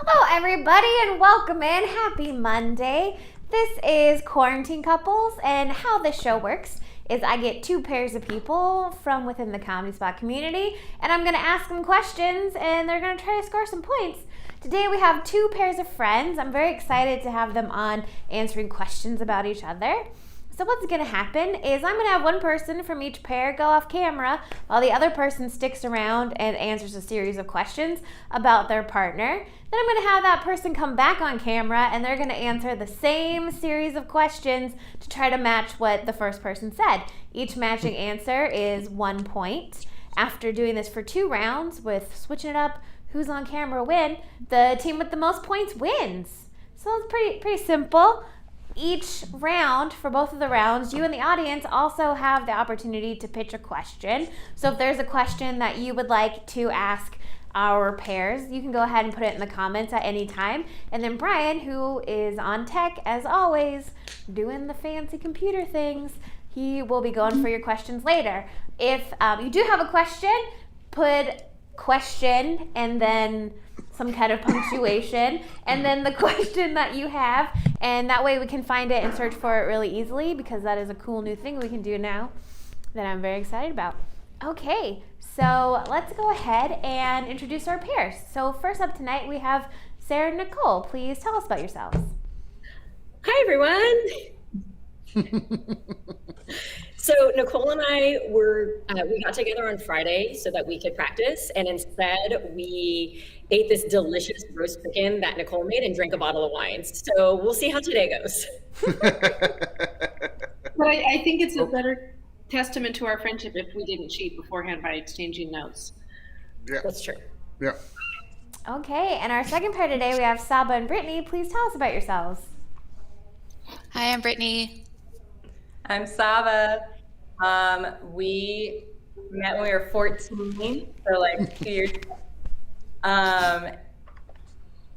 Hello, everybody, and welcome in. Happy Monday. This is Quarantine Couples, and how this show works is I get two pairs of people from within the Comedy Spot community, and I'm going to ask them questions, and they're going to try to score some points. Today we have two pairs of friends. I'm very excited to have them on answering questions about each other. So what's going to happen is I'm going to have one person from each pair go off camera while the other person sticks around and answers a series of questions about their partner. Then I'm going to have that person come back on camera and they're going to answer the same series of questions to try to match what the first person said. Each matching answer is 1 point. After doing this for 2 rounds with switching it up, who's on camera win, the team with the most points wins. So it's pretty simple. Each round, for both of the rounds, you and the audience also have the opportunity to pitch a question. So if there's a question that you would like to ask our pairs, you can go ahead and put it in the comments at any time. And then Brian, who is on tech, as always, doing the fancy computer things, he will be going for your questions later. If you do have a question, put question and then some kind of punctuation and then the question that you have, and that way we can find it and search for it really easily, because that is a cool new thing we can do now that I'm very excited about. Okay, so let's go ahead and introduce our pairs. So first up tonight we have Sara and Nicole. Please tell us about yourselves. Hi everyone. So Nicole and I we got together on Friday so that we could practice, and instead we ate this delicious roast chicken that Nicole made and drank a bottle of wine. So we'll see how today goes. But I think it's a better testament to our friendship if we didn't cheat beforehand by exchanging notes. Yeah, that's true. Yeah. Okay, and our second pair today we have Saba and Brittany. Please tell us about yourselves. Hi, I'm Brittany. I'm Saba. We met when we were 14, so like 2 years ago.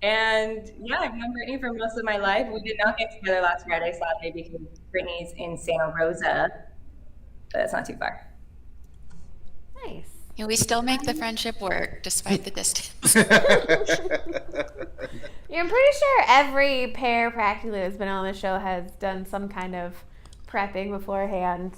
And yeah, I've known Brittany for most of my life. We did not get together last Friday, sadly, because Brittany's in Santa Rosa, but it's not too far. Nice. Yeah, we still make the friendship work despite the distance. Yeah, I'm pretty sure every pair practically that's been on the show has done some kind of prepping beforehand.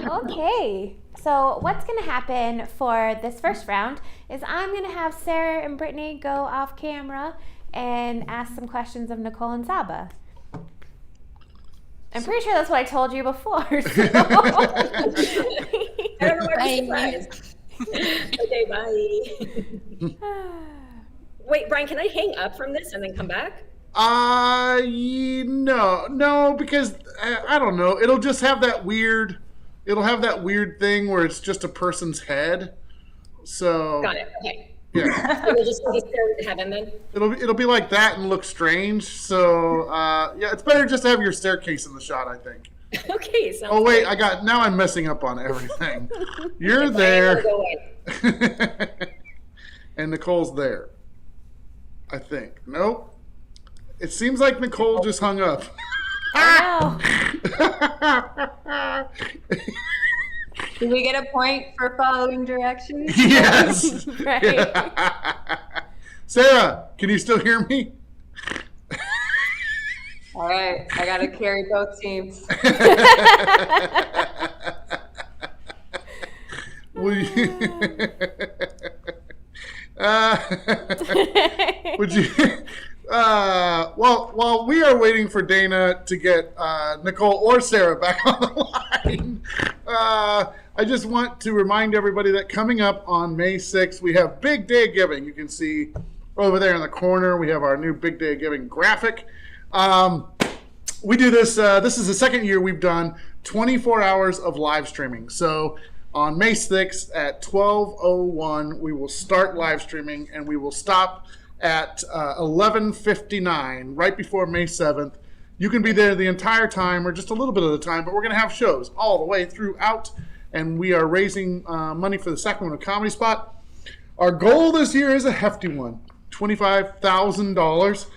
Okay, so what's going to happen for this first round is I'm going to have Sara and Brittany go off camera and ask some questions of Nicole and Saba. I'm pretty sure that's what I told you before. So. I don't know why I'm surprised. Okay, bye. Wait, Brian, can I hang up from this and then come back? No, because I don't know. It'll just have that weird. It'll have that weird thing where it's just a person's head. So Got it. Okay. Yeah. So we'll just stare at heaven then. It'll be like that and look strange. So yeah, it's better just to have your staircase in the shot, I think. Okay. Oh wait, good. Now I'm messing up on everything. You're Okay, there, Brian, go away. and Nicole's there. I think. Nope. It seems like Nicole just hung up. I know. Do we get a point for following directions? Yes. Right. Sara, can you still hear me? All right, I got to carry both teams. Would you? While we are waiting for Dana to get Nicole or Sara back on the line, I just want to remind everybody that coming up on May 6th, we have Big Day of Giving. You can see over there in the corner, we have our new Big Day of Giving graphic. We do this. This is the second year we've done 24 hours of live streaming. So on May 6th at 12:01, we will start live streaming, and we will stop at 11:59, right before May 7th. You can be there the entire time, or just a little bit of the time, but we're going to have shows all the way throughout, and we are raising money for the Sacramento Comedy Spot. Our goal this year is a hefty one, $25,000.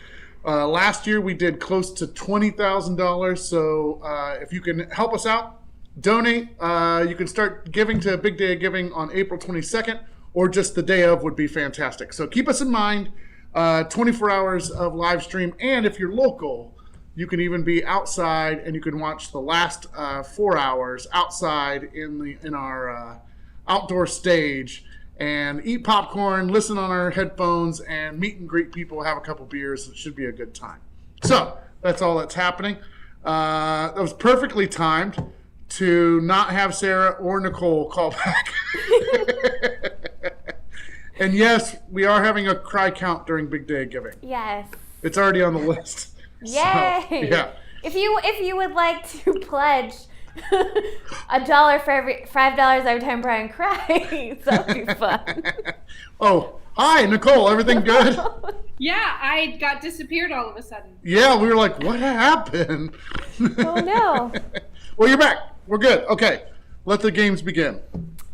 Last year we did close to $20,000, so if you can help us out, donate. You can start giving to Big Day of Giving on April 22nd, or just the day of would be fantastic. So keep us in mind. 24 hours of live stream, and if you're local, you can even be outside and you can watch the last 4 hours outside in our outdoor stage and eat popcorn, listen on our headphones, and meet and greet people, have a couple beers. It should be a good time. So that's all that's happening. That was perfectly timed to not have Sara or Nicole call back. And yes, we are having a cry count during Big Day of Giving. Yes. It's already on the list. Yay! So, yeah. If you would like to pledge $1 for every $5 every time Brian cries, that would be fun. Oh, hi, Nicole. Everything good? Yeah, I got disappeared all of a sudden. Yeah, we were like, what happened? Oh no. Well, you're back. We're good. Okay, let the games begin.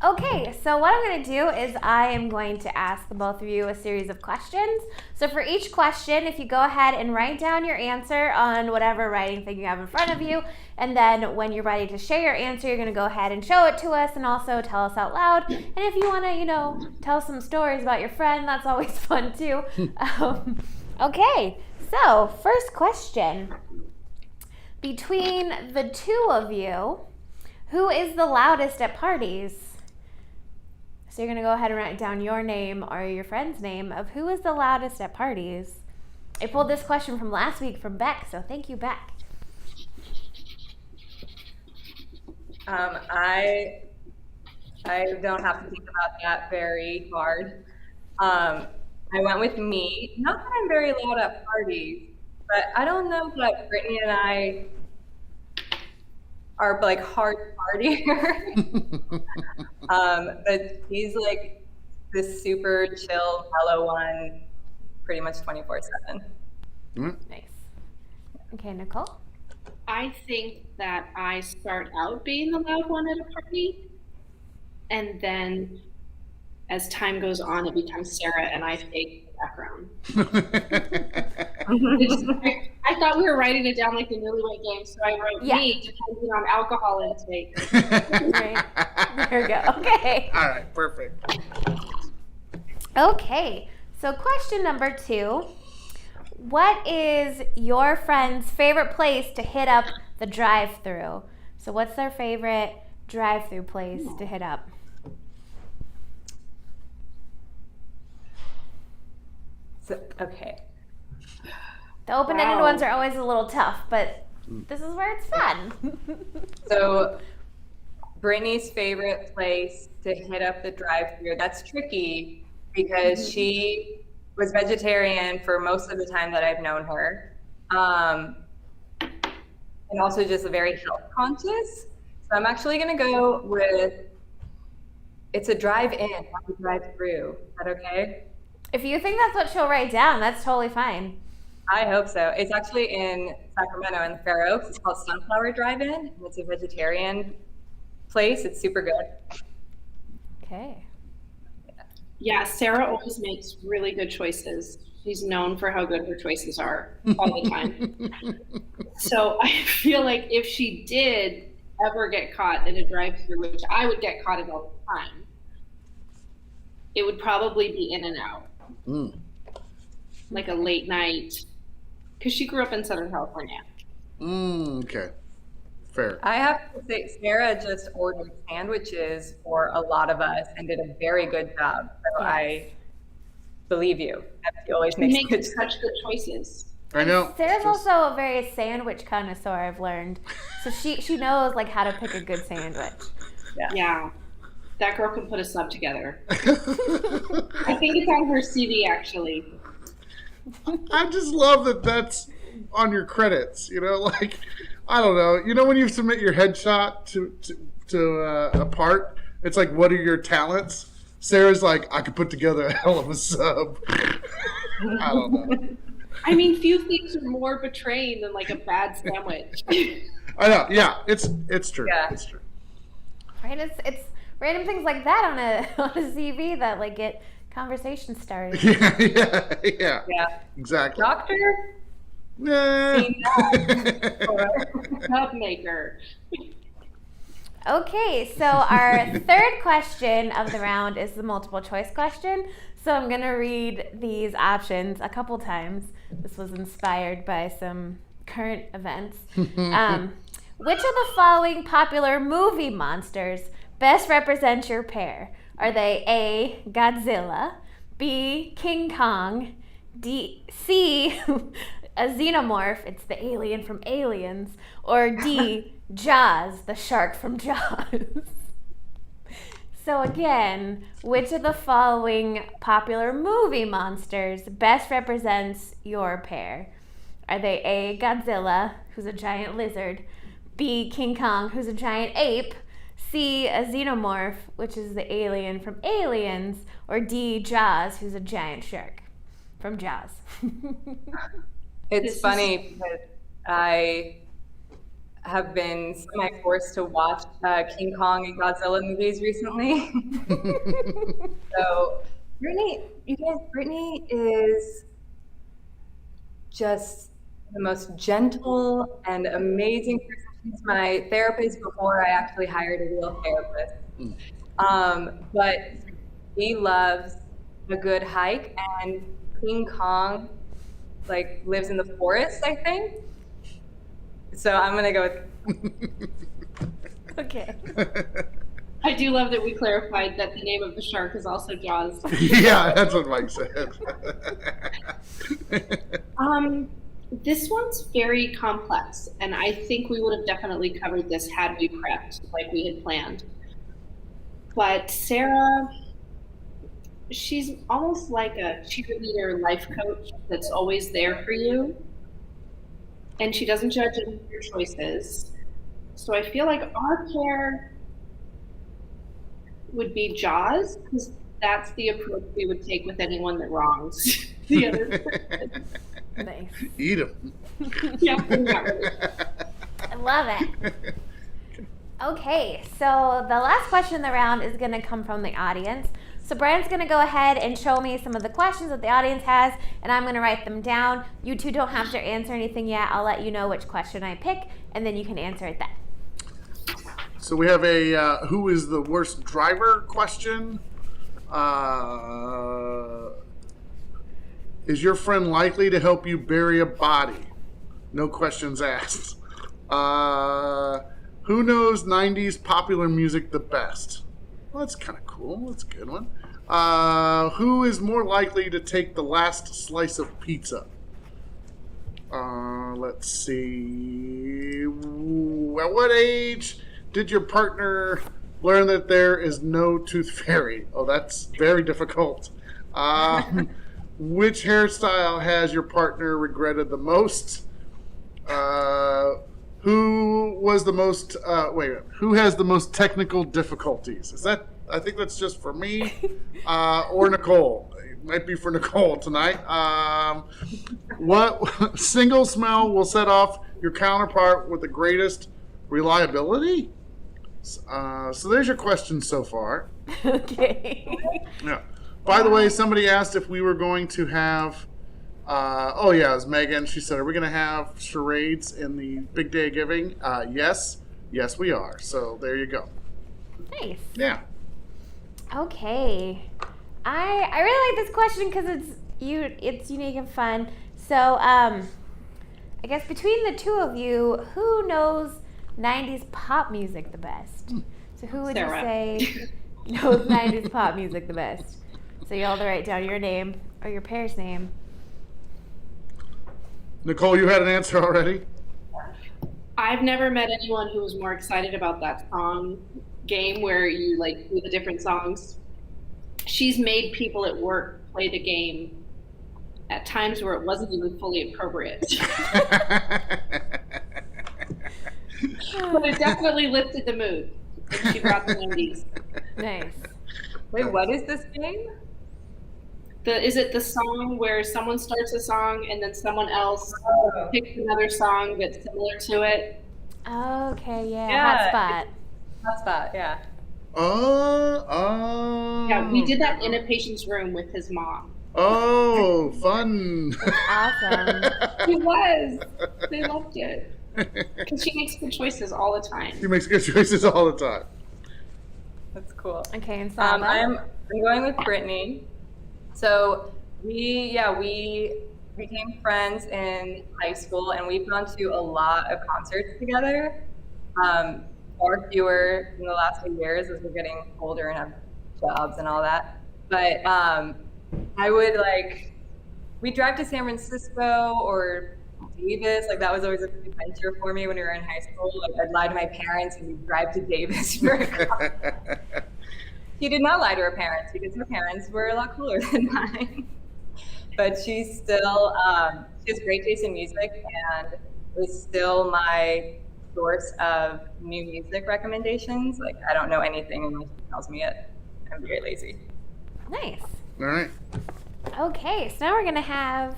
Okay, so what I'm going to do is I am going to ask the both of you a series of questions. So for each question, if you go ahead and write down your answer on whatever writing thing you have in front of you, and then when you're ready to share your answer, you're going to go ahead and show it to us and also tell us out loud. And if you want to, tell some stories about your friend, that's always fun too. Okay, so first question. Between the two of you, who is the loudest at parties? So you're going to go ahead and write down your name or your friend's name of who is the loudest at parties. I pulled this question from last week from Beck, so thank you, Beck. I don't have to think about that very hard. I went with me. Not that I'm very loud at parties, but I don't know that Brittany and I are like hard partier. But he's like this super chill, mellow one, pretty much 24/7. Nice. Okay, Nicole? I think that I start out being the loud one at a party, and then as time goes on, it becomes Sara and I fade in the background. I thought we were writing it down like the Newlywed Game, so I wrote me depending on alcohol intake. Right. There we go. Okay. All right, perfect. Okay, so question number 2. What is your friend's favorite place to hit up the drive-thru? So what's their favorite drive-thru place to hit up? So, okay. The open-ended ones are always a little tough, but this is where it's fun. So Brittany's favorite place to hit up the drive-thru, that's tricky because she was vegetarian for most of the time that I've known her. And also just very health conscious. So I'm actually gonna go with, it's a drive-in, not a drive-thru. Is that okay? If you think that's what she'll write down, that's totally fine. I hope so. It's actually in Sacramento in the Fair Oaks. It's called Sunflower Drive-In. It's a vegetarian place. It's super good. Okay. Yeah, Sara always makes really good choices. She's known for how good her choices are all the time. So I feel like if she did ever get caught in a drive-thru, which I would get caught in all the time, it would probably be In-N-Out. Like a late night, because she grew up in Southern California. Okay, fair. I have to say, Sara just ordered sandwiches for a lot of us and did a very good job. So I believe you. She always makes good such good choices. I know. Sarah's also a very sandwich connoisseur, I've learned. So she knows like how to pick a good sandwich. Yeah. That girl can put a sub together. I think it's on her CV, actually. I just love that that's on your credits, like, I don't know. When you submit your headshot to a part, it's like, what are your talents? Sarah's like, I could put together a hell of a sub. I don't know. I mean, few things are more betraying than like a bad sandwich. I know. Yeah, it's true. Yeah. It's true. Right? It's random things like that on a CV that like get conversation started. Yeah. Exactly. Doctor? Nah. Cup maker. Okay, so our third question of the round is the multiple choice question. So I'm going to read these options a couple times. This was inspired by some current events. Which of the following popular movie monsters best represent your pair? Are they A, Godzilla, B, King Kong, C, a xenomorph, it's the alien from Aliens, or D, Jaws, the shark from Jaws? So again, which of the following popular movie monsters best represents your pair? Are they A, Godzilla, who's a giant lizard, B, King Kong, who's a giant ape, C, a xenomorph, which is the alien from Aliens, or D, Jaws, who's a giant shark from Jaws? It's funny because I have been semi-forced to watch King Kong and Godzilla movies recently. So Brittany is just the most gentle and amazing person. She's my therapist before I actually hired a real therapist. But he loves a good hike, and King Kong lives in the forest, I think. So I'm gonna go with. Okay. I do love that we clarified that the name of the shark is also Jaws. Yeah, that's what Mike said. This one's very complex, and I think we would have definitely covered this had we prepped like we had planned. But Sara, she's almost like a cheerleader life coach that's always there for you. And she doesn't judge any of your choices. So I feel like our pair would be Jaws, because that's the approach we would take with anyone that wrongs the other person. Nice. Eat them. Yeah, not really. I love it. Okay, so the last question in the round is going to come from the audience. So Brian's going to go ahead and show me some of the questions that the audience has, and I'm going to write them down. You two don't have to answer anything yet. I'll let you know which question I pick, and then you can answer it then. So we have a who is the worst driver question. Is your friend likely to help you bury a body? No questions asked. Who knows 90s popular music the best? Well, that's kind of cool. That's a good one. Who is more likely to take the last slice of pizza? Let's see. At what age did your partner learn that there is no tooth fairy? Oh, that's very difficult. Which hairstyle has your partner regretted the most? Who was the most? Who has the most technical difficulties? Is that? I think that's just for me, or Nicole. It might be for Nicole tonight. What single smell will set off your counterpart with the greatest reliability? So there's your questions so far. Okay. Yeah. By the way, somebody asked if we were going to have. It was Megan. She said, "Are we going to have charades in the big day of giving?" Yes, we are. So there you go. Nice. Yeah. Okay. I really like this question because it's unique and fun. So I guess between the two of you, who knows 90s pop music the best? So who would Sara. you say knows 90s pop music the best? So you all have to write down your name or your pair's name. Nicole, you had an answer already? I've never met anyone who was more excited about that song game where you do the different songs. She's made people at work play the game at times where it wasn't even fully appropriate. But it definitely lifted the mood. And she brought the 90s. Nice. Wait, what is this game? Is it the song where someone starts a song and then someone else picks another song that's similar to it? Okay, Yeah. Hotspot. Hotspot, yeah. Yeah, we did that in a patient's room with his mom. Oh, fun. Awesome. It was. They loved it. Because she makes good choices all the time. She makes good choices all the time. That's cool. Okay, and Saba? I'm going with Brittany. So we became friends in high school, and we've gone to a lot of concerts together. Far fewer in the last few years as we're getting older and have jobs and all that. But I would we drive to San Francisco or Davis. Like that was always a big adventure for me when we were in high school. Like I'd lie to my parents and we'd drive to Davis for a concert. She did not lie to her parents because her parents were a lot cooler than mine. But she's still, she has great taste in music and is still my source of new music recommendations. Like I don't know anything unless she tells me it. I'm very lazy. Nice. All right. Okay, so now we're going to have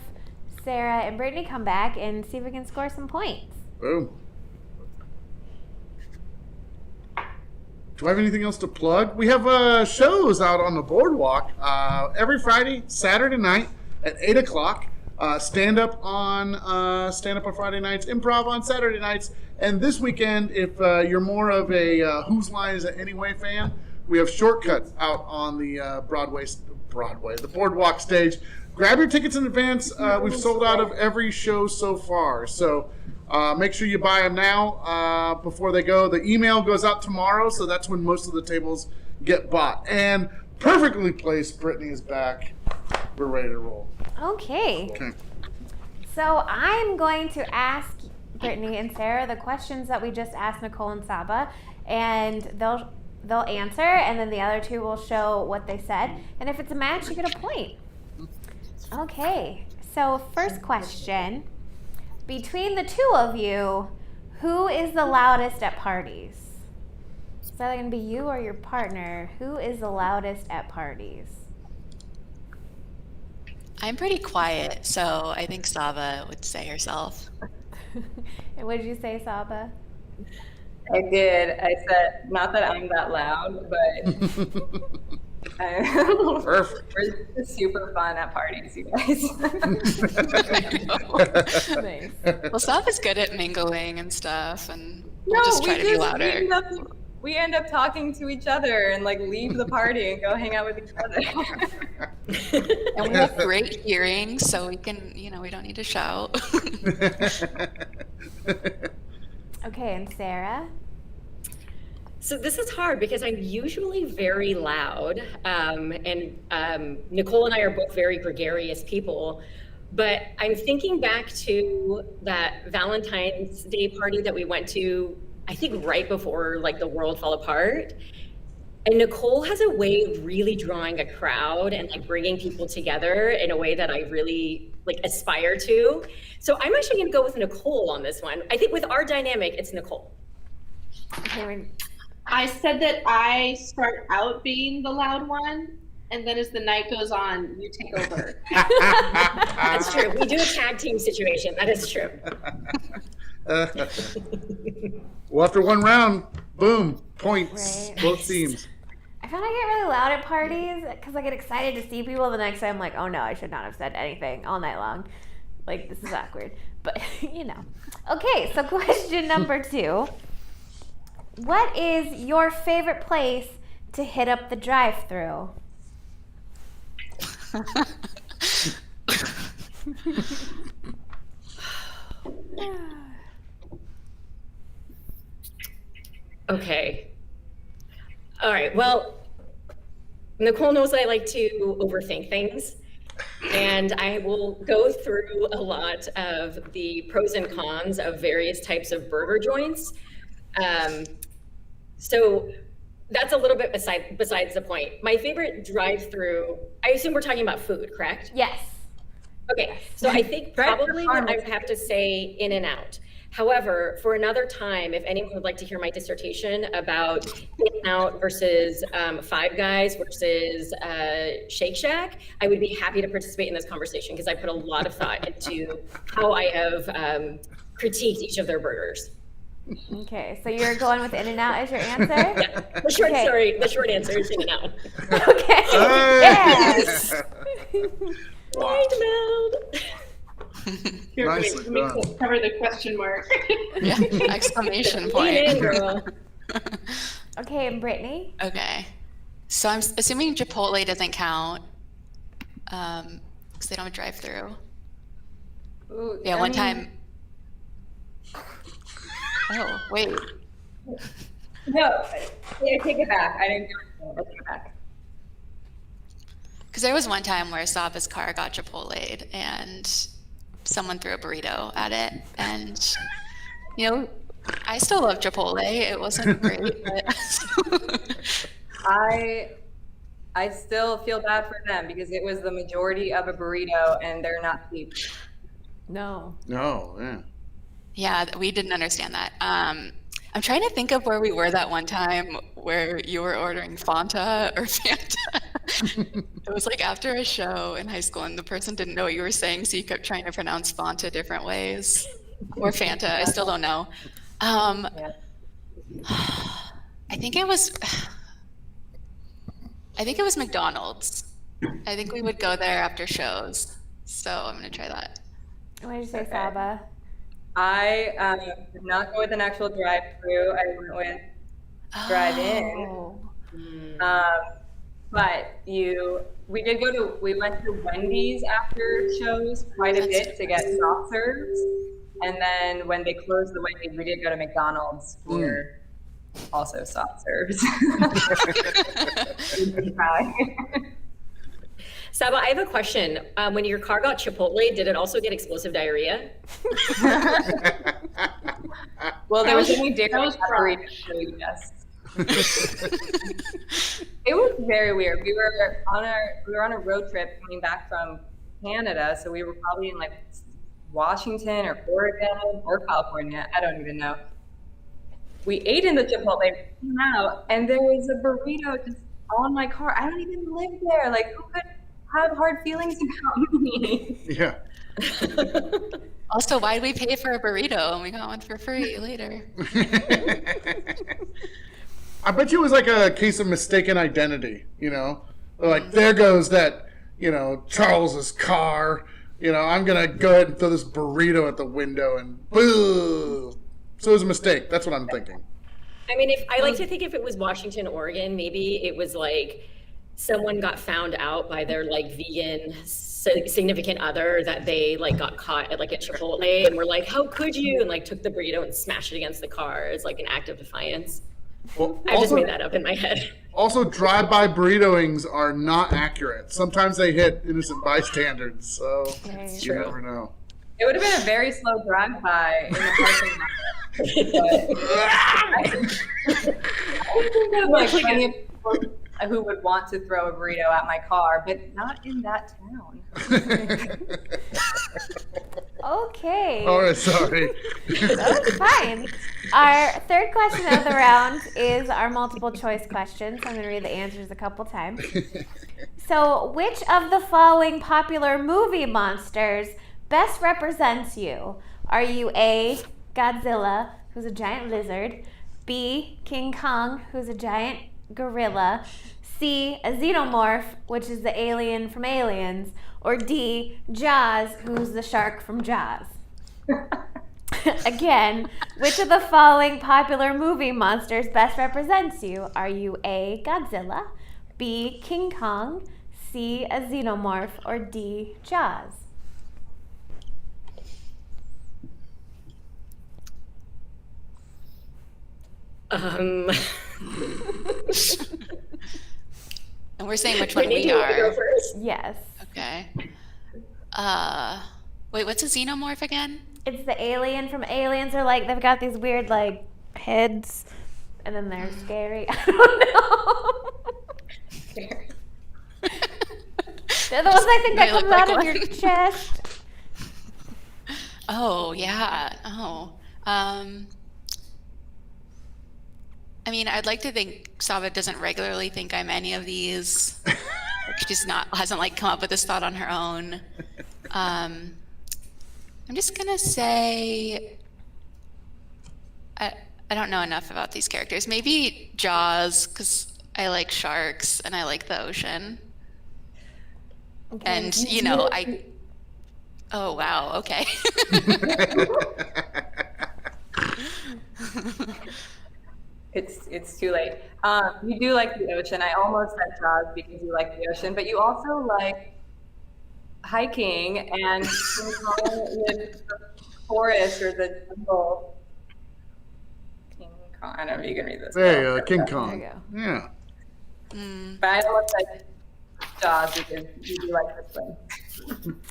Sara and Brittany come back and see if we can score some points. Boom. Do I have anything else to plug? We have shows out on the boardwalk every Friday, Saturday night at 8 o'clock. Stand up on Friday nights, improv on Saturday nights, and this weekend, if you're more of a Whose Line Is It Anyway fan, we have Shortcuts out on the the boardwalk stage. Grab your tickets in advance. We've sold out of every show so far, so make sure you buy them now before they go. The email goes out tomorrow, so that's when most of the tables get bought. And perfectly placed, Brittany is back. We're ready to roll. Okay. So I'm going to ask Brittany and Sara the questions that we just asked Nicole and Saba, and they'll answer, and then the other two will show what they said. And if it's a match, you get a point. Okay. So first question. Between the two of you, who is the loudest at parties? Is that going to be you or your partner? Who is the loudest at parties? I'm pretty quiet, so I think Saba would say herself. And what did you say, Saba? I did. I said, not that I'm that loud, but Perfect. we're just super fun at parties, you guys. Nice. Well, Saba's good at mingling and stuff, and we'll just try to be louder. We end up talking to each other and leave the party and go hang out with each other. And we have great hearing, so we can, we don't need to shout. Okay, and Sara? So this is hard because I'm usually very loud, and Nicole and I are both very gregarious people. But I'm thinking back to that Valentine's Day party that we went to, I think right before the world fell apart. And Nicole has a way of really drawing a crowd and bringing people together in a way that I really aspire to. So I'm actually going to go with Nicole on this one. I think with our dynamic, it's Nicole. Okay, I said that I start out being the loud one, and then as the night goes on, you take over. That's true. We do a tag team situation. That is true. Well, after one round, boom, points, Right. both teams. I find I get really loud at parties because I get excited to see people. The next day I'm like, oh no, I should not have said anything all night long. This is awkward. But, Okay, so question number 2. What is your favorite place to hit up the drive-thru? Okay. All right. Well, Nicole knows I like to overthink things, and I will go through a lot of the pros and cons of various types of burger joints. So that's a little bit besides the point. My favorite drive-through, I assume we're talking about food, correct? Yes. Okay, so I think probably I would have to say In-N-Out. However, for another time, if anyone would like to hear my dissertation about In-N-Out versus Five Guys versus Shake Shack, I would be happy to participate in this conversation because I put a lot of thought into how I have critiqued each of their burgers. Okay, so you're going with In-N-Out as your answer? Yeah, the short answer is In-N-Out. Okay. Yes. Mind meld. Here, Nicely wait, let me done. cover the question mark. Yeah, exclamation Lean in, point. girl. Okay, and Brittany? Okay. So I'm assuming Chipotle doesn't count because they don't drive through. Ooh, Yeah, I one mean, time. Oh, wait. No, I take it back. I didn't do it. I take it back. Because there was one time where Saba's car got Chipotle'd and someone threw a burrito at it. And, you know, I still love Chipotle. It wasn't great, but I still feel bad for them because it was the majority of a burrito and they're not cheap. No. No, yeah. yeah, we didn't understand that. I'm trying to think of where we were that one time where you were ordering Fanta or Fanta. It was like after a show in high school and the person didn't know what you were saying, so you kept trying to pronounce Fanta different ways. Or Fanta, I still don't know. Yeah. I think it was McDonald's. I think we would go there after shows. So I'm gonna try that. What did you say, Okay. Saba? I did not go with an actual drive-through. I went with drive-in. Oh. But we went to Wendy's after shows quite a bit to get soft serves. And then when they closed the Wendy's, we did go to McDonald's for also soft serves. Saba, I have a question. When your car got Chipotle, did it also get explosive diarrhea? Well, there was only dairy that was burrito, so yes. It was very weird. We were on a road trip coming back from Canada, so we were probably in like Washington or Oregon or California. I don't even know. We ate in the Chipotle, came out, and there was a burrito just on my car. I don't even live there. Like, who could have hard feelings about me? Yeah. Also, why'd we pay for a burrito and we got one for free later? I bet you it was like a case of mistaken identity, you know? Like, there goes that, you know, Charles's car. You know, I'm going to go ahead and throw this burrito at the window and boo. So it was a mistake. That's what I'm thinking. I mean, I like to think if it was Washington, Oregon, maybe it was like someone got found out by their like vegan significant other that they like got caught at like a Chipotle and were like, how could you? And like took the burrito and smashed it against the car as like an act of defiance. Well, I just made that up in my head. Also, drive-by burritoings are not accurate. Sometimes they hit innocent bystanders, so Very you never know. It would have been a very slow drive-by in the parking lot. I think there's like plenty of people who would want to throw a burrito at my car, but not in that town. Okay. All right, sorry. That's fine. Our third question of the round is our multiple choice question. So I'm going to read the answers a couple times. So, which of the following popular movie monsters best represents you? Are you A, Godzilla, who's a giant lizard, B, King Kong, who's a giant gorilla, C, a xenomorph, which is the alien from Aliens, or D, Jaws, who's the shark from Jaws? Again, which of the following popular movie monsters best represents you? Are you A, Godzilla, B, King Kong, C, a xenomorph, or D, Jaws? And we're saying which one Brittany, we do you want to go are. first? Yes. Okay. Wait, what's a xenomorph again? It's the alien from Aliens. They're like, they've got these weird, like, heads, and then they're scary. I don't know. They're the ones I think that They look comes like out of one. your chest. Oh, yeah. Oh. I mean, I'd like to think Saba doesn't regularly think I'm any of these. Hasn't like come up with this thought on her own. I'm just gonna say, I don't know enough about these characters. Maybe Jaws, because I like sharks and I like the ocean. Okay. And, you know, Oh, wow. Okay. It's too late. You do like the ocean. I almost said Jaws because you like the ocean, but you also like hiking and with the forest or the jungle. King Kong. I don't know if you can read this. There you go, King Kong. There you go. Yeah. But I almost said Jaws because you do like this one.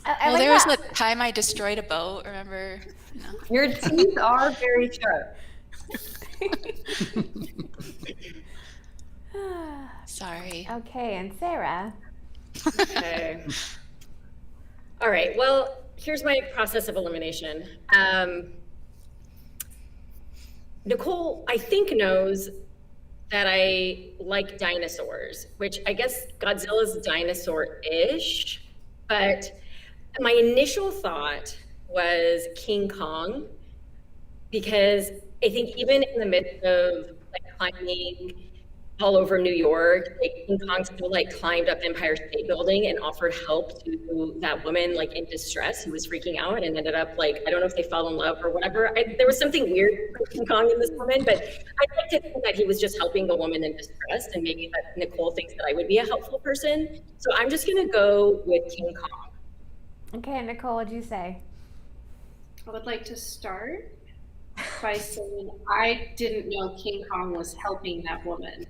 I Well, like there was that. the time I destroyed a boat, remember? No. Your teeth are very sharp. Sorry. Okay, and Sarah. Okay. All right. Well, here's my process of elimination. Nicole, I think, knows that I like dinosaurs, which I guess Godzilla's dinosaur-ish, but my initial thought was King Kong, because I think even in the midst of like climbing all over New York, like King Kong still like climbed up Empire State Building and offered help to that woman like in distress who was freaking out and ended up like, I don't know if they fell in love or whatever. There was something weird with King Kong in this woman, but I'd like to think that he was just helping a woman in distress, and maybe that Nicole thinks that I would be a helpful person. So I'm just gonna go with King Kong. Okay, Nicole, what'd you say? I would like to start by saying I didn't know King Kong was helping that woman.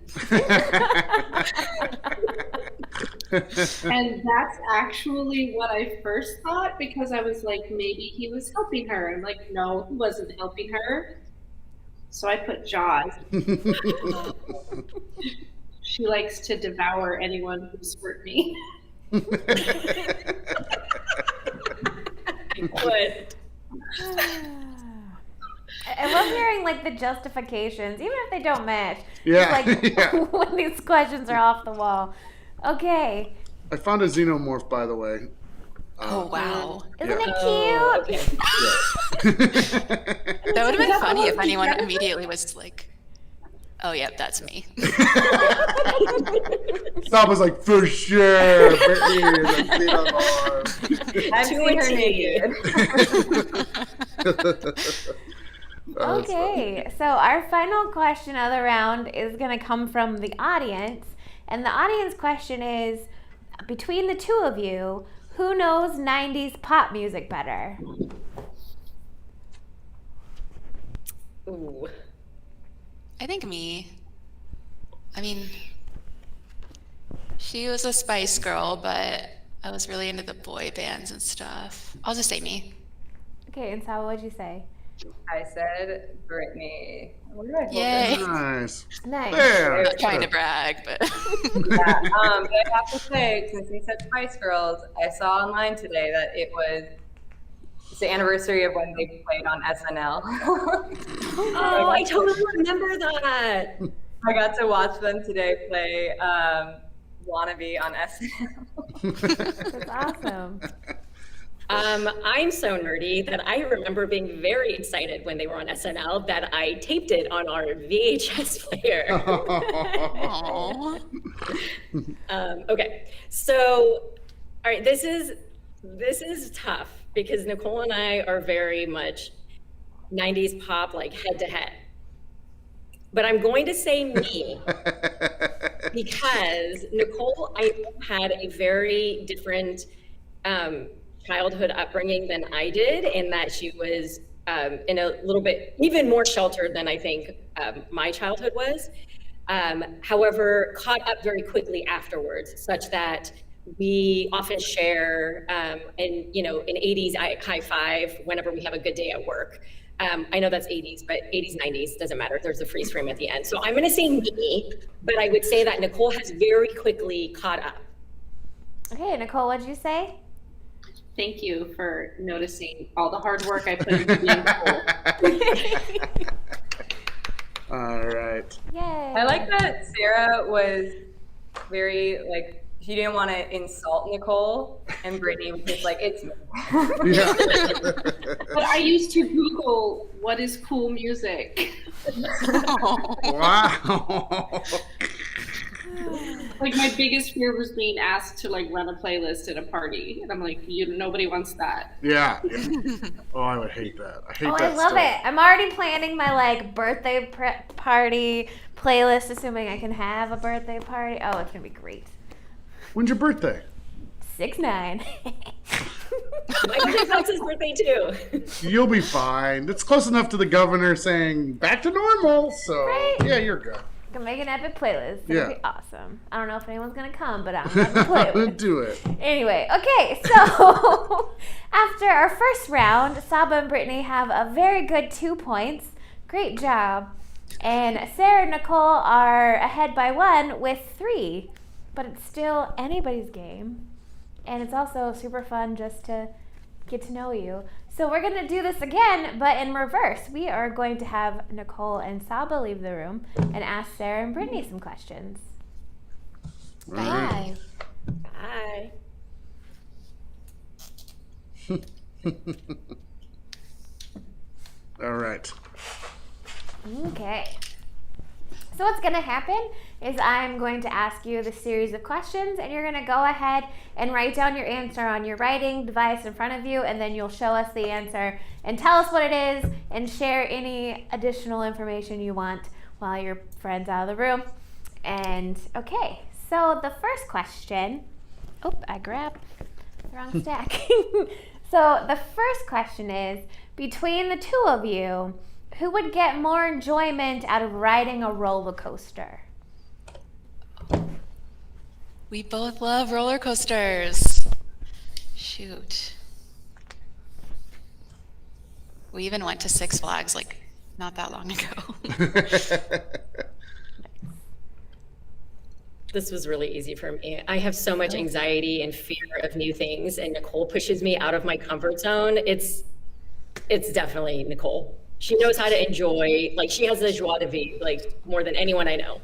And that's actually what I first thought, because I was like, maybe he was helping her. I'm like, no, he wasn't helping her. So I put Jaws. She likes to devour anyone who's hurt me. But I love hearing like the justifications, even if they don't match. Yeah, Like yeah. when these questions are off the wall. Okay. I found a xenomorph, by the way. Oh, wow. Isn't Yeah. it cute? okay. That would have been funny if anyone immediately was like, oh, yeah, that's me. Stop was like, for sure, Brittany is a xenomorph. I've To seen a her T. naked. Oh, that's Okay, so our final question of the round is going to come from the audience. And the audience question is, between the two of you, who knows 90s pop music better? Ooh. I think me. I mean, she was a Spice Girl, but I was really into the boy bands and stuff. I'll just say me. Okay, and Saba, what'd you say? I said Brittany. What did I hold Yay. this? Nice. Nice. There. I'm not trying to brag, but Yeah, but I have to say, since you said Spice Girls, I saw online today that it's the anniversary of when they played on SNL. Oh, I totally remember that. I got to watch them today play Wannabe on SNL. That's awesome. I'm so nerdy that I remember being very excited when they were on SNL that I taped it on our VHS player. Aw. Okay, so all right, this is tough because Nicole and I are very much 90s pop, like head to head. But I'm going to say me because Nicole, I had a very different childhood upbringing than I did, in that she was in a little bit even more sheltered than I think my childhood was. However, caught up very quickly afterwards, such that we often share, and in 80s high five whenever we have a good day at work. I know that's 80s, but 80s, 90s, doesn't matter. There's a freeze frame at the end. So I'm going to say me, but I would say that Nicole has very quickly caught up. Okay, Nicole, what'd you say? Thank you for noticing all the hard work I put into being cool. All right. Yay. I like that Sarah was very like, she didn't want to insult Nicole, and Brittany was just like, it's me. Yeah. But I used to Google what is cool music. Wow. Like my biggest fear was being asked to like run a playlist at a party, and I'm like, nobody wants that. Yeah. Oh, I would hate that. I hate Oh, that I love stuff. it. I'm already planning my like birthday party playlist, assuming I can have a birthday party. Oh, it's gonna be great. When's your birthday? 6-9. My birthday Fox's birthday too. You'll be fine. It's close enough to the governor saying back to normal, so Right? yeah, you're good. I can make an epic playlist. It'll Yeah. be awesome. I don't know if anyone's gonna come, but I'm gonna play with it. Do it. Anyway, okay, so after our first round, Saba and Brittany have a very good 2 points. Great job. And Sarah and Nicole are ahead by 1 with 3. But it's still anybody's game. And it's also super fun just to get to know you. So we're going to do this again, but in reverse. We are going to have Nicole and Saba leave the room and ask Sarah and Brittany some questions. Bye. Hi. All right. Okay. So what's going to happen is I'm going to ask you the series of questions, and you're going to go ahead and write down your answer on your writing device in front of you, and then you'll show us the answer and tell us what it is and share any additional information you want while your friend's out of the room. And okay, so the first question, I grabbed the wrong stack. So the first question is, between the two of you, who would get more enjoyment out of riding a roller coaster? We both love roller coasters. Shoot. We even went to Six Flags like not that long ago. This was really easy for me. I have so much anxiety and fear of new things, and Nicole pushes me out of my comfort zone. It's definitely Nicole. She knows how to enjoy, like she has the joie de vivre, like more than anyone I know.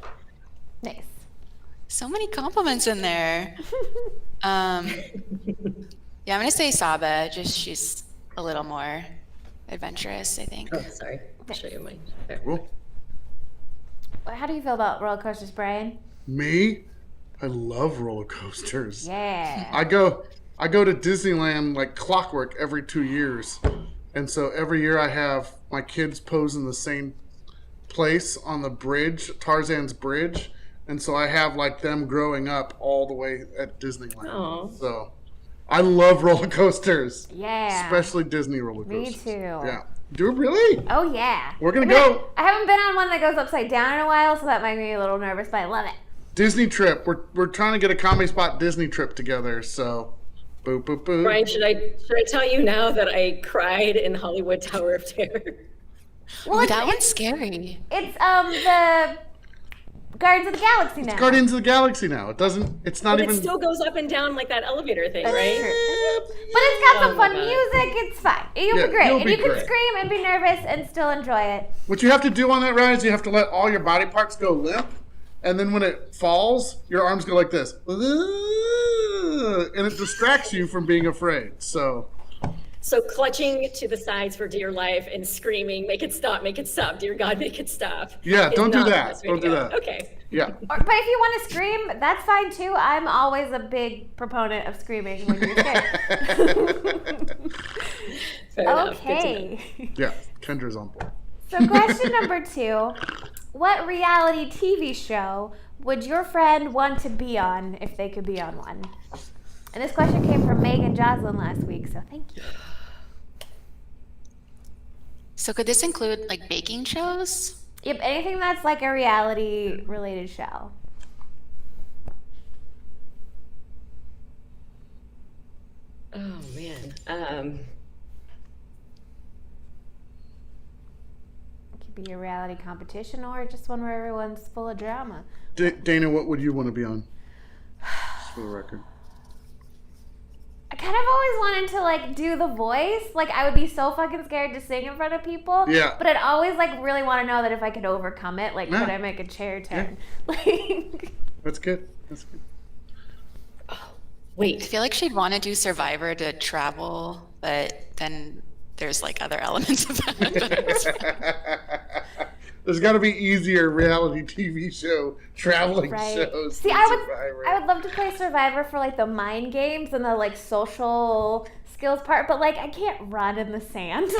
Nice. So many compliments in there. Yeah, I'm gonna say Saba. Just she's a little more adventurous, I think. Oh, sorry. I'll show you mine. There. Cool. How do you feel about roller coasters, Brian? Me? I love roller coasters. Yeah. I go to Disneyland like clockwork every 2 years. And so every year I have my kids pose in the same place on the bridge, Tarzan's bridge. And so I have like them growing up all the way at Disneyland. Aw. So I love roller coasters. Yeah. Especially Disney roller Me coasters. too. Yeah. Do it really? Oh, yeah. We're going to go. I haven't been on one that goes upside down in a while, so that might make me a little nervous, but I love it. Disney trip. We're trying to get a Comedy Spot Disney trip together. So boop, boop, boop. Brian, should I tell you now that I cried in Hollywood Tower of Terror? Well, That one's scary. It's the Guardians of the Galaxy now. Guardians of the Galaxy now. It's not But even. it still goes up and down like that elevator thing, That's right? true. But it's got some Oh my fun God. music. It's fine. You'll Yeah, be great. you'll And be you can great. scream and be nervous and still enjoy it. What you have to do on that ride is you have to let all your body parts go limp, and then when it falls, your arms go like this, and it distracts you from being afraid. So So clutching to the sides for dear life and screaming, make it stop, dear God, make it stop. Yeah, is don't do not the that. best way Don't to do go. that. Okay. yeah, But if you want to scream, that's fine too. I'm always a big proponent of screaming when you're scared. Fair enough. Good to know. Okay. yeah. Kendra's on board. So question number 2. What reality TV show would your friend want to be on if they could be on one? And this question came from Meg and Jocelyn last week, so thank you. So could this include like baking shows? Yep, anything that's like a reality related show. Oh man. It could be a reality competition or just one where everyone's full of drama. Dana, what would you want to be on? Just for the record. I kind of always wanted to like do the voice. Like I would be so fucking scared to sing in front of people. Yeah. But I'd always like really want to know that if I could overcome it, like Yeah. could I make a chair turn? Like That's good. That's good. I Wait. feel like she'd want to do Survivor to travel, but then there's like other elements of that. There's got to be easier reality TV show traveling Right. shows. See, than Survivor. I would love to play Survivor for like the mind games and the like social skills part, but like I can't run in the sand.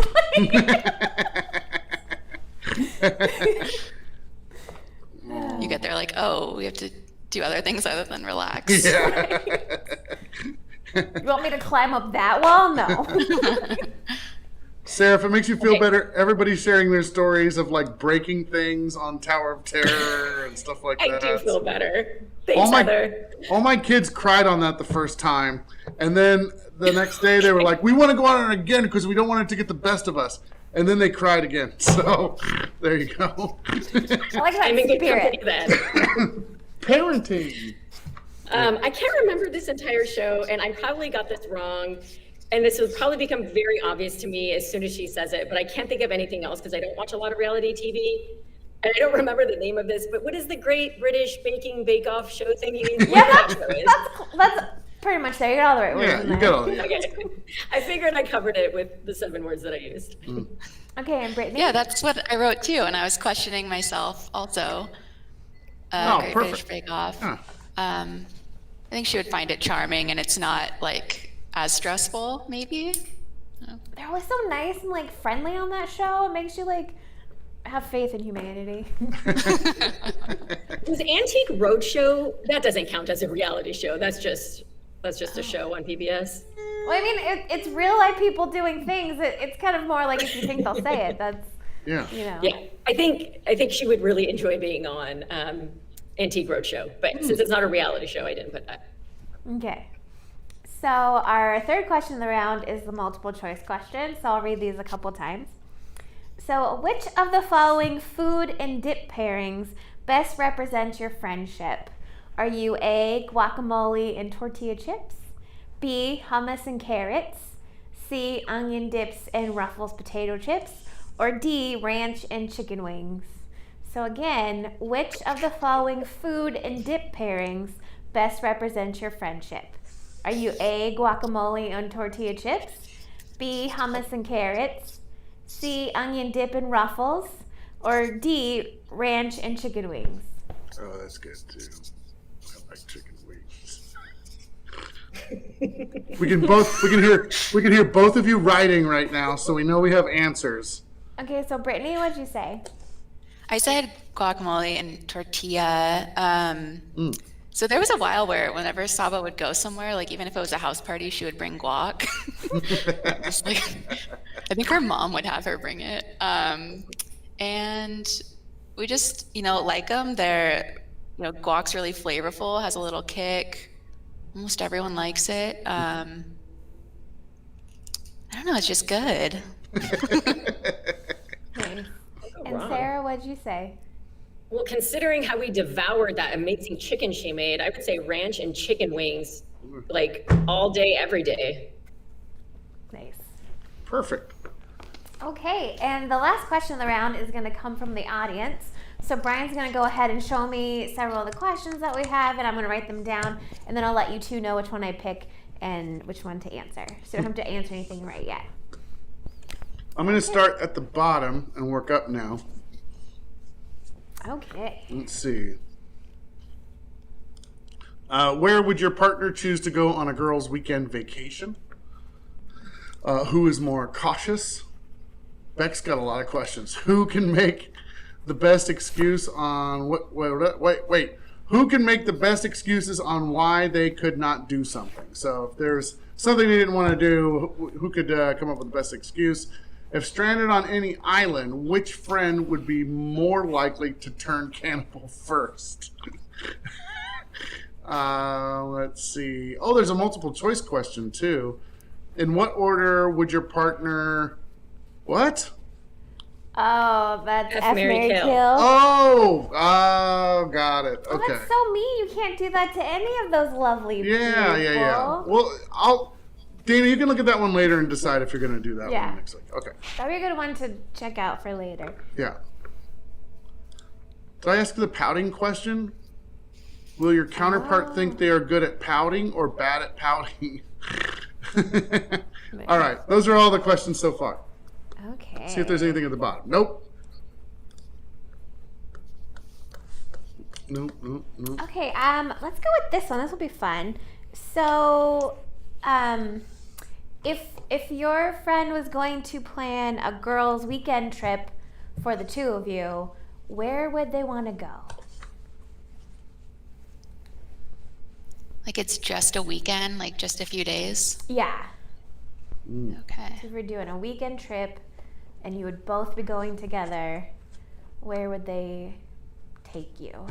You get there like, oh, we have to do other things other than relax. Yeah. You want me to climb up that wall? No. Sarah, if it makes you feel Okay. better, everybody's sharing their stories of like breaking things on Tower of Terror and stuff like I that. do feel better. All Thanks, my, Heather. all my kids cried on that the first time, and then the next day they were like, "We want to go on it again because we don't want it to get the best of us." And then they cried again. So there you go. I like that I'm in good spirit. company then. Parenting. I can't remember this entire show, and I probably got this wrong. And this will probably become very obvious to me as soon as she says it, but I can't think of anything else because I don't watch a lot of reality TV. And I don't remember the name of this, but what is the Great British Baking Bake Off show thing? You mean? Yeah, that's pretty much there. You got all the right words Yeah, in you there. got all the. Okay. I figured I covered it with the 7 words that I used. Okay, and Brittany? Yeah, that's what I wrote too, and I was questioning myself also. Oh, Great perfect. British Bake Off. Huh. I think she would find it charming, and it's not like as stressful, maybe. They're always so nice and like friendly on that show. It makes you like have faith in humanity. Was Antique Roadshow, that doesn't count as a reality show. That's just a show on PBS. Well, I mean, it's real life people doing things. It's kind of more like if you think they'll say it. That's, Yeah. you know. Yeah, I think she would really enjoy being on Antique Roadshow, but since it's not a reality show, I didn't put that. Okay. So our third question of the round is the multiple choice question. So I'll read these a couple times. So which of the following food and dip pairings best represents your friendship? Are you A, guacamole and tortilla chips? B, hummus and carrots? C, onion dips and Ruffles potato chips? Or D, ranch and chicken wings? So again, which of the following food and dip pairings best represents your friendship? Are you A, guacamole and tortilla chips? B, hummus and carrots? C, onion dip and Ruffles? Or D, ranch and chicken wings? Oh, that's good too. I like chicken wings. we can hear both of you writing right now, so we know we have answers. Okay, so Brittany, what'd you say? I said guacamole and tortilla. So there was a while where whenever Saba would go somewhere, like even if it was a house party, she would bring guac. Just like, I think her mom would have her bring it. And we just, like them. They're, guac's really flavorful, has a little kick. Almost everyone likes it. I don't know, it's just good. Nice. And wrong. Sarah, what'd you say? Well, considering how we devoured that amazing chicken she made, I would say ranch and chicken wings, like all day, every day. Nice. Perfect. Okay, and the last question of the round is going to come from the audience. So Brian's going to go ahead and show me several of the questions that we have, and I'm going to write them down, and then I'll let you two know which one I pick and which one to answer. So you don't have to answer anything right yet. I'm going to start at the bottom and work up now. Okay. Let's see. Where would your partner choose to go on a girls' weekend vacation? Who is more cautious? Beck's got a lot of questions. Who can make the best excuse on wait. Who can make the best excuses on why they could not do something? So if there's something they didn't want to do, who could come up with the best excuse? If stranded on any island, which friend would be more likely to turn cannibal first? Let's see. Oh, there's a multiple choice question too. In what order would your partner... What? Oh, that's F, F, Marry, Marry, Kill. Kill. Oh, got it. Oh, Okay. that's so mean. You can't do that to any of those lovely people. Yeah. Well, Dana, you can look at that one later and decide if you're going to do that Yeah. one next week. Okay. That'd be a good one to check out for later. Yeah. Did I ask the pouting question? Will your counterpart think they are good at pouting or bad at pouting? All right. Those are all the questions so far. Okay. See if there's anything at the bottom. Nope. Nope. Okay, let's go with this one. This will be fun. So, if your friend was going to plan a girls' weekend trip for the two of you, where would they want to go? Like it's just a weekend, like just a few days? Yeah. Okay. So if we're doing a weekend trip and you would both be going together, where would they take you?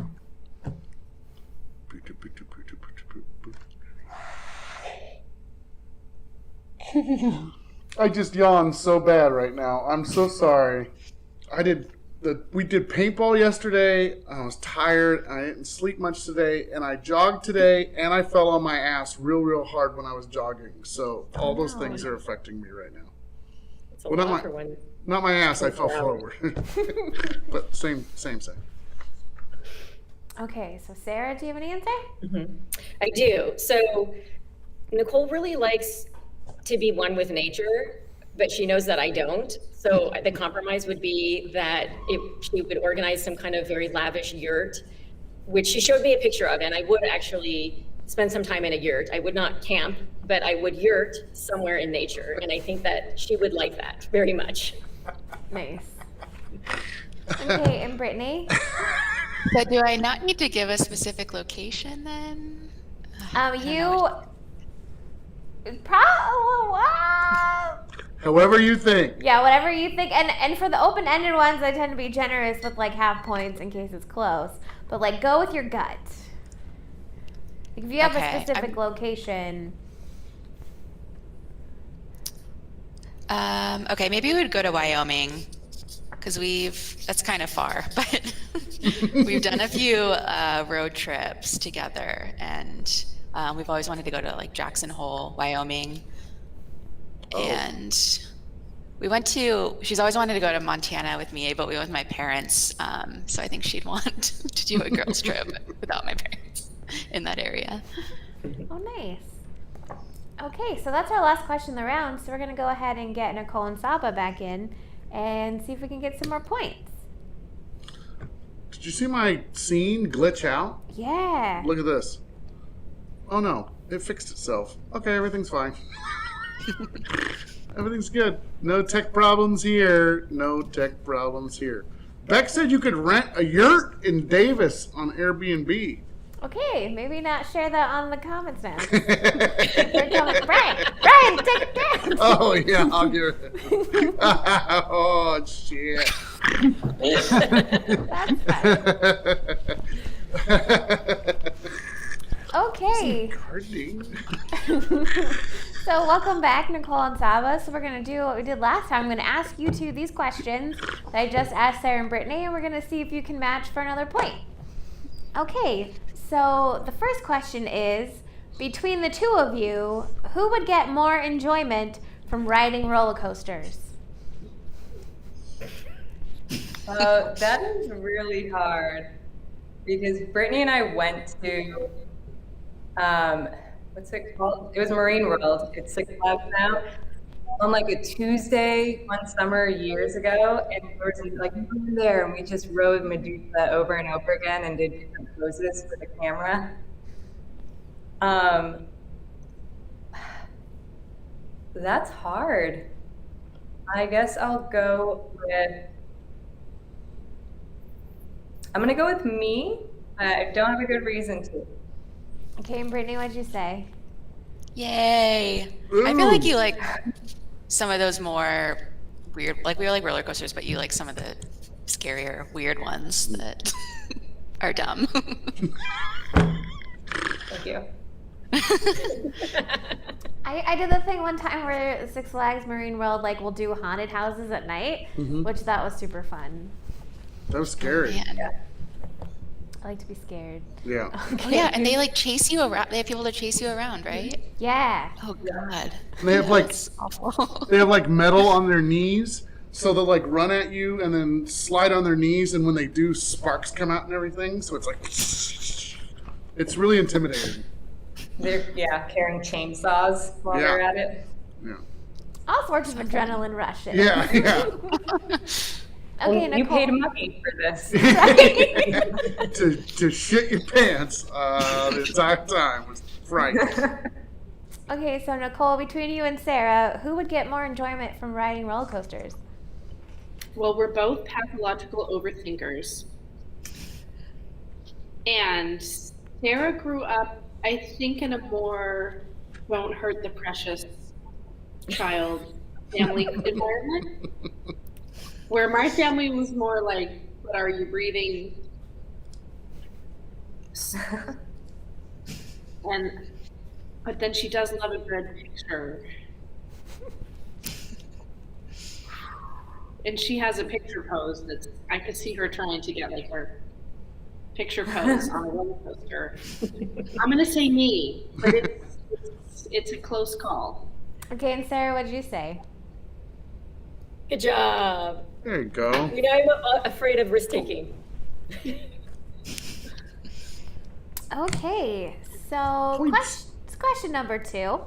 I just yawned so bad right now. I'm so sorry. We did paintball yesterday. I was tired. I didn't sleep much today, and I jogged today, and I fell on my ass real hard when I was jogging. So all those things are affecting me right now. It's a lot for one. Not my ass. I fell forward. But same. Okay, so Sarah, do you have an answer? I do. So Nicole really likes to be one with nature, but she knows that I don't. So the compromise would be that she would organize some kind of very lavish yurt, which she showed me a picture of, and I would actually spend some time in a yurt. I would not camp, but I would yurt somewhere in nature, and I think that she would like that very much. Nice. Okay, and Brittany? So do I not need to give a specific location then? However you think. Yeah, whatever you think. And for the open-ended ones, I tend to be generous with like half points in case it's close. But like, go with your gut. Like, if you have a specific location. Okay, maybe we would go to Wyoming because that's kind of far, but we've done a few road trips together, and we've always wanted to go to like Jackson Hole, Wyoming. And she's always wanted to go to Montana with me, but we went with my parents. So I think she'd want to do a girls trip without my parents in that area. Oh, nice. Okay, so that's our last question of the round. So we're going to go ahead and get Nicole and Saba back in and see if we can get some more points. Did you see my scene glitch out? Yeah. Look at this. Oh no, it fixed itself. Okay, everything's fine. Everything's good. No tech problems here. Beck said you could rent a yurt in Davis on Airbnb. Okay, maybe not share that on the comments now. Brian, take it down. Oh yeah, I'll give it. Oh shit. That's fine. Okay. So welcome back, Nicole and Saba. So we're going to do what we did last time. I'm going to ask you two these questions that I just asked Sara and Brittany, and we're going to see if you can match for another point. Okay, so the first question is, between the two of you, who would get more enjoyment from riding roller coasters? That is really hard because Brittany and I went to, what's it called? It was Marine World. It's Six Flags now. On like a Tuesday one summer years ago, and we were like there, and we just rode Medusa over and over again and did different poses for the camera. That's hard. I guess I'm gonna go with me. I don't have a good reason to. Okay, and Brittany, what'd you say? Yay. Ooh. I feel like you like some of those more weird, like we like roller coasters, but you like some of the scarier, weird ones that are dumb. Thank you. I did the thing one time where Six Flags Marine World will do haunted houses at night, which that was super fun. That was scary. Man. I like to be scared. Yeah. Okay. Oh yeah, and they chase you around. They have people to chase you around, right? Yeah. Oh god. And they have That's awful. they have metal on their knees, so they'll run at you and then slide on their knees, and when they do, sparks come out and everything. So it's it's really intimidating. They're carrying chainsaws while they're at it. Yeah. All sorts of adrenaline rushes. Yeah. Okay, You Nicole. paid money for this. to shit your pants the entire time was frightening. Okay, so Nicole, between you and Sarah, who would get more enjoyment from riding roller coasters? Well, we're both pathological overthinkers. And Sarah grew up, I think, in a more won't hurt the precious child family environment, where my family was more like, what are you breathing? But then she does love a good picture. And she has a picture pose that's, I could see her trying to get like her picture pose on a roller coaster. I'm gonna say me, but it's a close call. Okay, and Sarah, what did you say? Good job. There you go. You know, I'm afraid of risk taking. Okay, so Points. question number 2.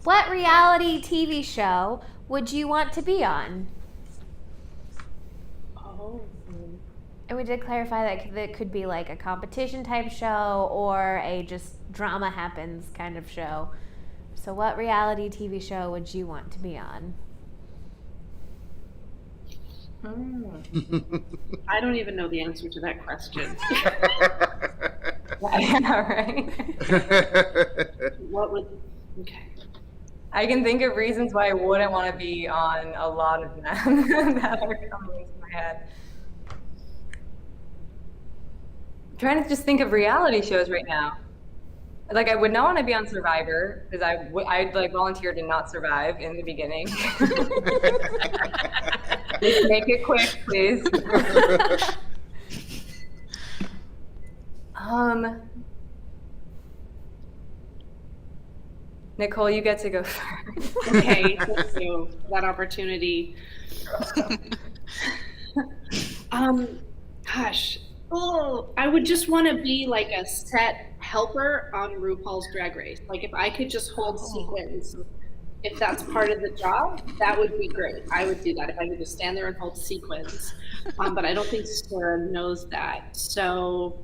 What reality TV show would you want to be on? Oh. And we did clarify that it could be like a competition type show or a just drama happens kind of show. So what reality TV show would you want to be on? I don't even know the answer to that question. Yeah, right. What would, okay. I can think of reasons why I wouldn't want to be on a lot of them that are coming into my head. I'm trying to just think of reality shows right now. Like, I would not want to be on Survivor because I'd like volunteer to not survive in the beginning. Just make it quick, please. Nicole, you get to go first. Okay, thank you for that opportunity. Gosh, I would just want to be like a set helper on RuPaul's Drag Race. Like if I could just hold sequins, if that's part of the job, that would be great. I would do that if I could just stand there and hold sequins. But I don't think Sara knows that. So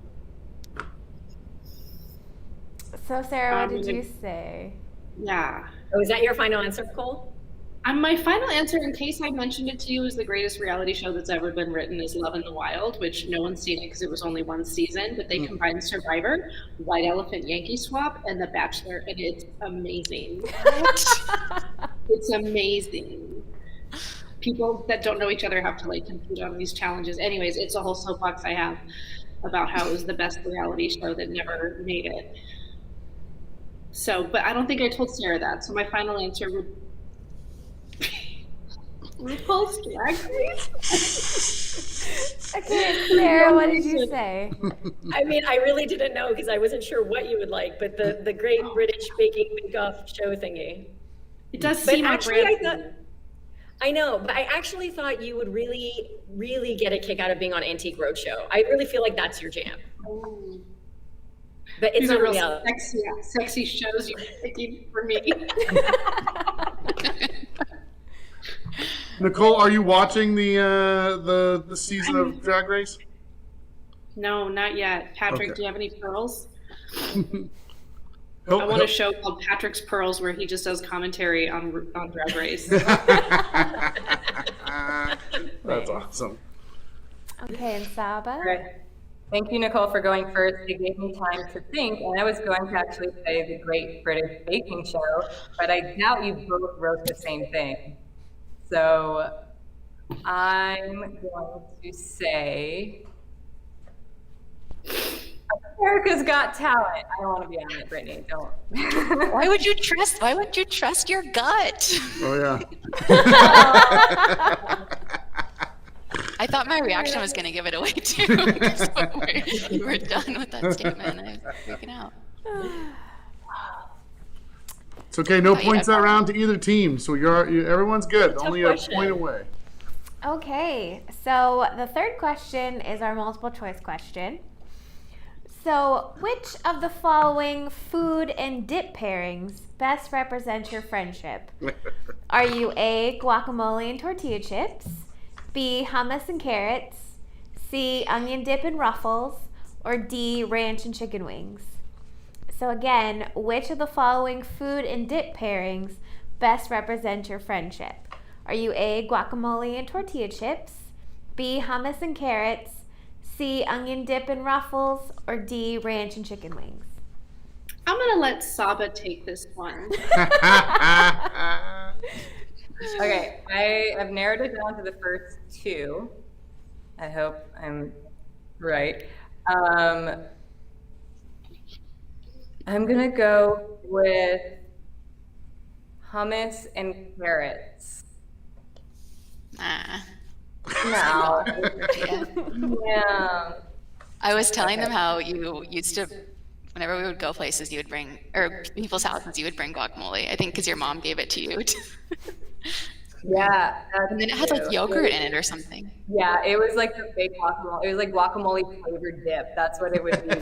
Sarah, what did you say? yeah. Oh, is that your final answer, Cole? My final answer, in case I mentioned it to you, is the greatest reality show that's ever been written is Love in the Wild, which no one's seen it because it was only one season, but they combined Survivor, White Elephant Yankee Swap, and The Bachelor, and it's amazing. It's amazing. People that don't know each other have to like compete on these challenges. Anyways, it's a whole soapbox I have about how it was the best reality show that never made it. So, but I don't think I told Sara that. So my final answer would RuPaul's Drag Race. Okay, Sarah, what did you say? I mean, I really didn't know because I wasn't sure what you would like, but the Great British Baking Bake-Off show thingy. It does But seem actually, brand. I know, but I actually thought you would really, really get a kick out of being on Antique Roadshow. I really feel like that's your jam. Oh. But it's These not are real reality. sexy shows you're picking for me. Nicole, are you watching the season of Drag Race? No, not yet. Patrick, Okay. do you have any pearls? Oh, I want a show called Patrick's Pearls where he just does commentary on Drag Race. That's awesome. Okay, and Saba? Right. Thank you, Nicole, for going first. It gave me time to think, and I was going to actually say the Great British Baking Show, but I doubt you both wrote the same thing. So I'm going to say America's Got Talent. I don't want to be on it, Brittany. Don't. Why would you trust your gut? Oh yeah. I thought my reaction was going to give it away too. So we're done with that statement. I was freaking out. It's okay. No Oh, yeah. points that round to either team, so everyone's good. Tough Only question. a point away. Okay, so the third question is our multiple choice question. So, which of the following food and dip pairings best represent your friendship? Are you A, guacamole and tortilla chips, B, hummus and carrots, C, onion dip and ruffles, or D, ranch and chicken wings? So again, which of the following food and dip pairings best represent your friendship? Are you A, guacamole and tortilla chips, B, hummus and carrots, C, onion dip and ruffles, or D, ranch and chicken wings? I'm gonna let Saba take this one. Okay, I have narrowed it down to the first two. I hope I'm right. I'm gonna go with hummus and carrots. Nah. No. Yeah. Yeah. I was telling them how you used to, whenever we would go places, you would bring, or people's houses, you would bring guacamole. I think because your mom gave it to you. Yeah. And then it had like yogurt in it or something. Yeah, it was like the fake guacamole. It was like guacamole flavored dip. That's what it would be.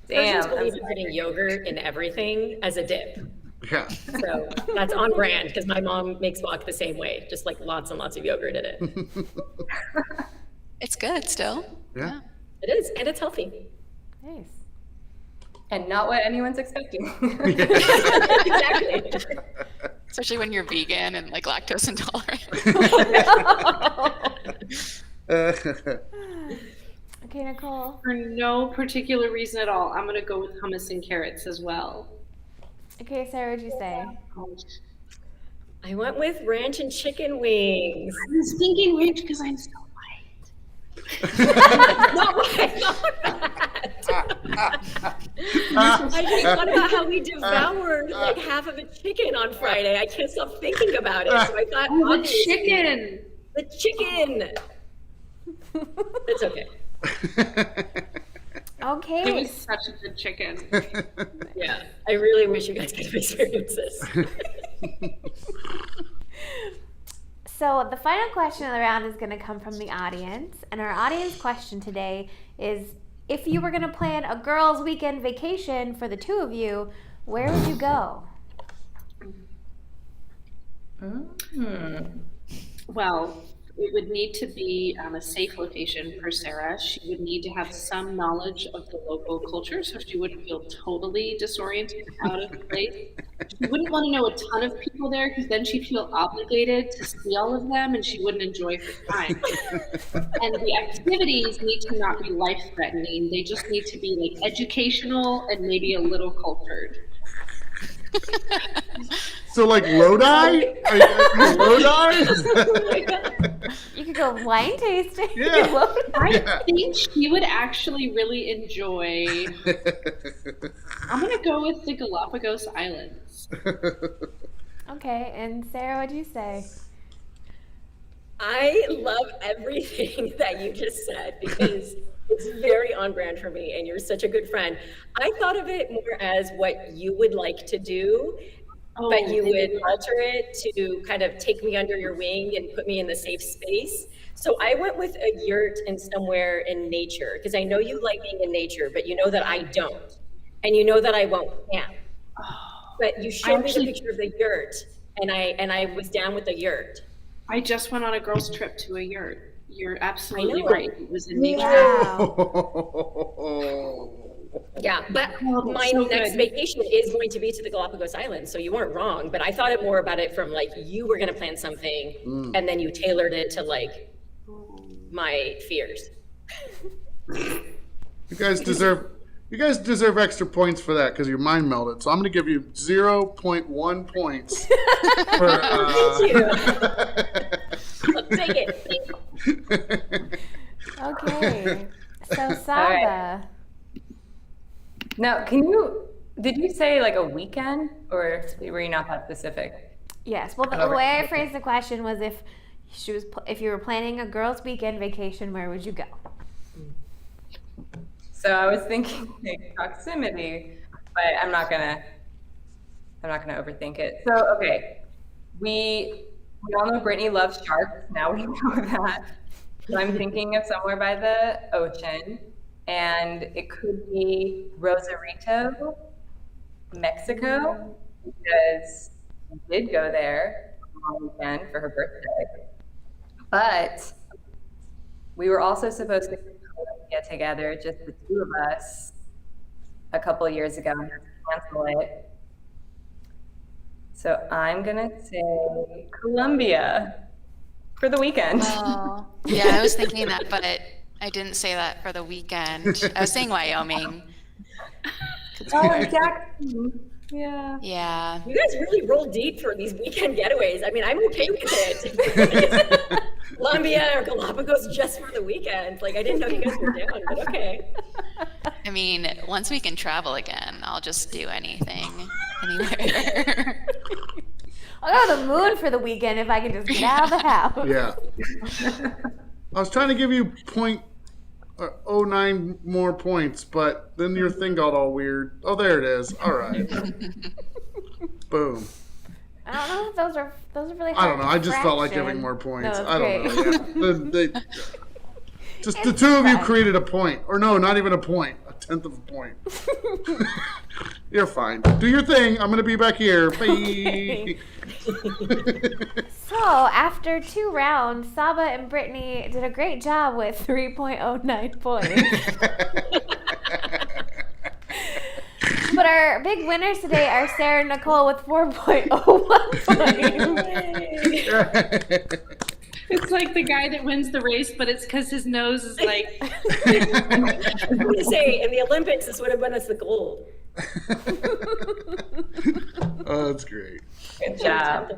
Damn. Persians believe in putting yogurt in everything as a dip. Yeah. So that's on brand because my mom makes guac the same way, just like lots and lots of yogurt in it. It's good still. Yeah. It is, and it's healthy. Nice. And not what anyone's expecting. Exactly. Especially when you're vegan and like lactose intolerant. Okay, Nicole. For no particular reason at all, I'm gonna go with hummus and carrots as well. Okay, Sarah, what'd you say? I went with ranch and chicken wings. I was thinking ranch because I'm so white. Not why I thought that. I just thought about how we devoured like half of a chicken on Friday. I can't stop thinking about it. So I thought, Oh, the obviously, chicken. The chicken. It's okay. Okay. It was such a good chicken. Yeah, I really wish you guys could have experienced this. So the final question of the round is going to come from the audience. And our audience question today is, if you were going to plan a girls' weekend vacation for the two of you, where would you go? Well, it would need to be a safe location for Sarah. She would need to have some knowledge of the local culture so she wouldn't feel totally disoriented, out of place. She wouldn't want to know a ton of people there because then she'd feel obligated to see all of them and she wouldn't enjoy her time. And the activities need to not be life-threatening. They just need to be like educational and maybe a little cultured. So like Lodi? Lodi? You could go wine tasting. Yeah. I think she would actually really enjoy. I'm gonna go with the Galapagos Islands. Okay, and Sarah, what'd you say? I love everything that you just said because it's very on brand for me and you're such a good friend. I thought of it more as what you would like to do, but you would alter it to kind of take me under your wing and put me in the safe space. So I went with a yurt and somewhere in nature because I know you like being in nature, but you know that I don't. And you know that I won't camp. But you showed me the picture of the yurt and I was down with the yurt. I just went on a girls' trip to a yurt. You're absolutely know. right. It was in nature. Wow. Yeah, but my next vacation is going to be to the Galapagos Islands, so you weren't wrong. But I thought it more about it from like you were going to plan something, and then you tailored it to like my fears. You guys deserve extra points for that because your mind melted. So I'm going to give you 0.1 points. For, Thank you. I'll take it. Okay. So Saba. Now, did you say like a weekend or were you not that specific? Yes. Well, the way I phrased the question was if you were planning a girls' weekend vacation, where would you go? So I was thinking like proximity, but I'm not gonna overthink it. So okay, we all know Brittany loves sharks. Now we know that. So I'm thinking of somewhere by the ocean, and it could be Rosarito, Mexico, because did go there on the weekend for her birthday. But we were also supposed to get together, just the two of us, a couple of years ago, and had to cancel it. So I'm gonna say Columbia for the weekend. Oh, yeah, I was thinking that, but I didn't say that for the weekend. I was saying Wyoming. Oh, Jackson. Yeah. Yeah. You guys really roll deep for these weekend getaways. I mean, I'm okay with it. Colombia or Galapagos just for the weekend. Like, I didn't know you guys were down, but okay. I mean, once we can travel again, I'll just do anything, anywhere. I'll go to the moon for the weekend if I can just get out of the house. Yeah. I was trying to give you 0.09 more points, but then your thing got all weird. Oh, there it is. All right. Boom. I don't know if those are really I hard. don't know. I just felt like fraction. giving more points. No, I don't that's know. Yeah. Just the two of you created a point. Or no, not even a point. A tenth of a point. You're fine. Do your thing. I'm going to be back here. Bye. So, after 2 rounds, Saba and Brittany did a great job with 3.09 points. But our big winners today are Sara and Nicole with 4.01 points. It's like the guy that wins the race, but it's because his nose is like. I'm going to say, in the Olympics, this would have been us the gold. Oh, that's great. Good job.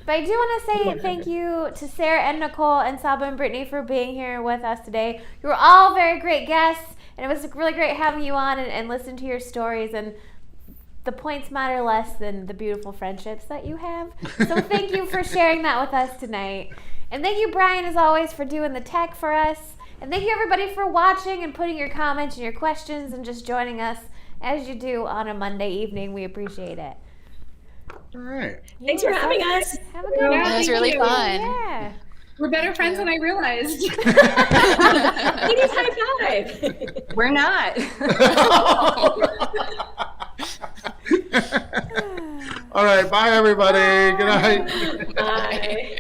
But I do want to say thank you to Sara and Nicole and Saba and Brittany for being here with us today. You were all very great guests, and it was really great having you on and listen to your stories. And the points matter less than the beautiful friendships that you have. So thank you for sharing that with us tonight. And thank you, Brian, as always, for doing the tech for us. And thank you, everybody, for watching and putting your comments and your questions and just joining us as you do on a Monday evening. We appreciate it. All right. Thanks for having us. Have a good one. It was really fun. Yeah. We're better friends than I realized. Ladies, high five. We're not. All right. Bye, everybody. Good night. Bye.